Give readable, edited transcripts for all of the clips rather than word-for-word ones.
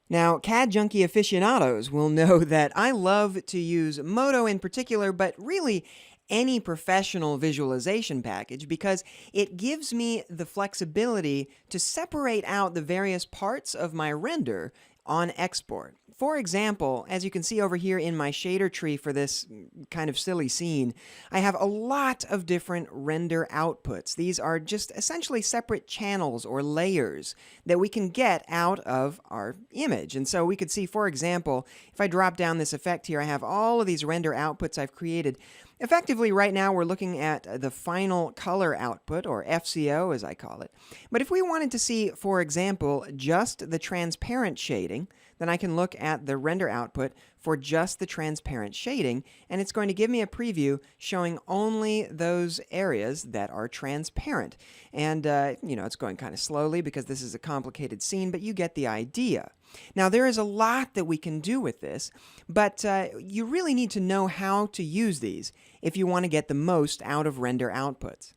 Now, CAD junkie aficionados will know that I love to use Modo in particular, but really any professional visualization package because it gives me the flexibility to separate out the various parts of my render on export. For example, as you can see over here in my shader tree for this kind of silly scene, I have a lot of different render outputs. These are just essentially separate channels or layers that we can get out of our image. And so we could see, for example, if I drop down this effect here, I have all of these render outputs I've created. Effectively, right now, we're looking at the final color output, or FCO as I call it. But if we wanted to see, for example, just the transparent shading, then I can look at the render output for just the transparent shading, and it's going to give me a preview showing only those areas that are transparent. And, it's going kind of slowly because this is a complicated scene, but you get the idea. Now, there is a lot that we can do with this, but you really need to know how to use these if you want to get the most out of render outputs.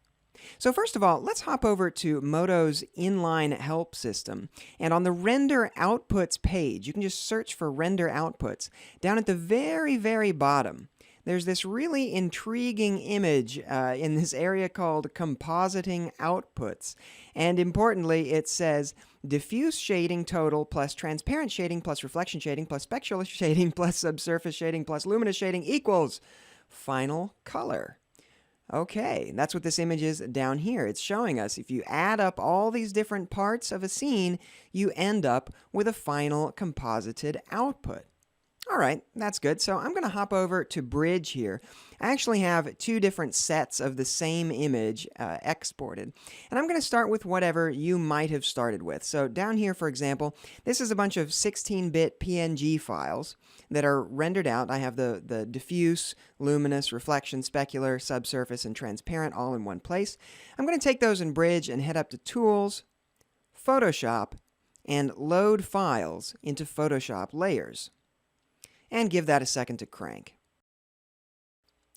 So first of all, let's hop over to Modo's inline help system. And on the render outputs page, you can just search for render outputs. Down at the very, very bottom, there's this really intriguing image in this area called compositing outputs. And importantly, it says diffuse shading total plus transparent shading plus reflection shading plus spectral shading plus subsurface shading plus luminous shading equals final color. Okay, that's what this image is down here. It's showing us if you add up all these different parts of a scene, you end up with a final composited output. All right, that's good. So I'm going to hop over to Bridge here. I actually have two different sets of the same image exported. And I'm going to start with whatever you might have started with. So down here, for example, this is a bunch of 16-bit PNG files that are rendered out. I have the diffuse, luminous, reflection, specular, subsurface, and transparent all in one place. I'm going to take those in Bridge and head up to Tools, Photoshop, and Load Files into Photoshop Layers. And give that a second to crank.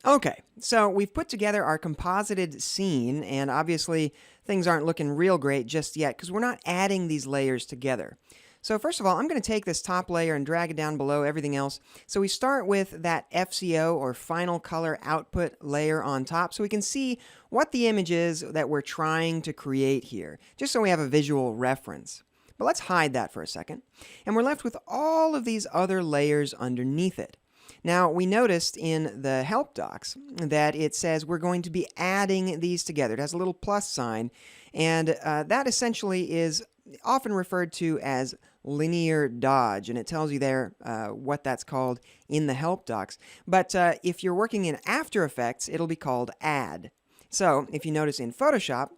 Okay, so we've put together our composited scene, and obviously things aren't looking real great just yet because we're not adding these layers together. So first of all, I'm going to take this top layer and drag it down below everything else. So we start with that FCO, or final color output layer on top, so we can see what the image is that we're trying to create here, just so we have a visual reference. But let's hide that for a second. And we're left with all of these other layers underneath it. Now, we noticed in the help docs that it says we're going to be adding these together. It has a little plus sign, and that essentially is often referred to as linear dodge, and it tells you there what that's called in the help docs. But if you're working in After Effects, it'll be called add. So, if you notice in Photoshop,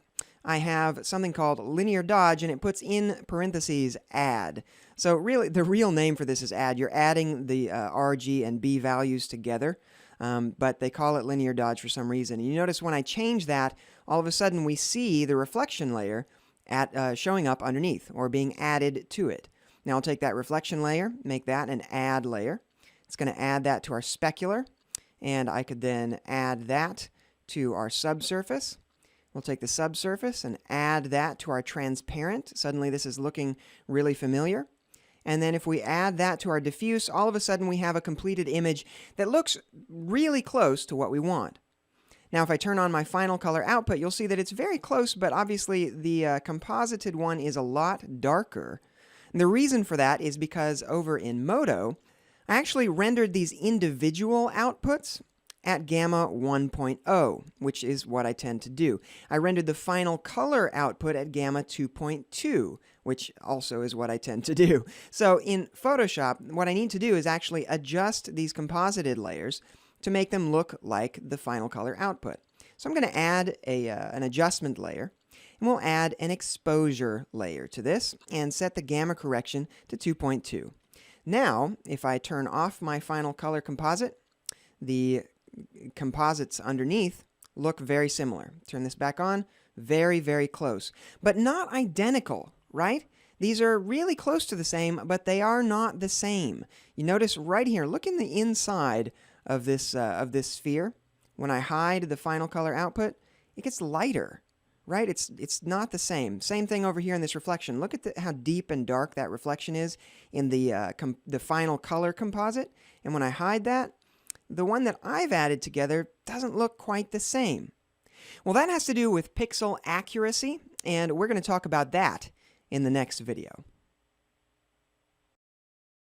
I have something called linear dodge, and it puts in parentheses add. So really, the real name for this is add. You're adding the R, G, and B values together, but they call it linear dodge for some reason. And you notice when I change that, all of a sudden we see the reflection layer showing up underneath, or being added to it. Now I'll take that reflection layer, make that an add layer. It's going to add that to our specular, and I could then add that to our subsurface. We'll take the subsurface and add that to our transparent. Suddenly this is looking really familiar. And then if we add that to our diffuse, all of a sudden we have a completed image that looks really close to what we want. Now if I turn on my final color output, you'll see that it's very close, but obviously the composited one is a lot darker. And the reason for that is because over in Modo, I actually rendered these individual outputs at gamma 1.0, which is what I tend to do. I rendered the final color output at gamma 2.2, which also is what I tend to do. So in Photoshop, what I need to do is actually adjust these composited layers to make them look like the final color output. So I'm going to add an adjustment layer, and we'll add an exposure layer to this and set the gamma correction to 2.2. Now, if I turn off my final color composite, the composites underneath look very similar. Turn this back on. Very, very close. But not identical, right? These are really close to the same, but they are not the same. You notice right here, look in the inside of this sphere. When I hide the final color output, it gets lighter, right? It's not the same. Same thing over here in this reflection. Look at how deep and dark that reflection is in the final color composite. And when I hide that, the one that I've added together doesn't look quite the same. Well, that has to do with pixel accuracy, and we're going to talk about that in the next video.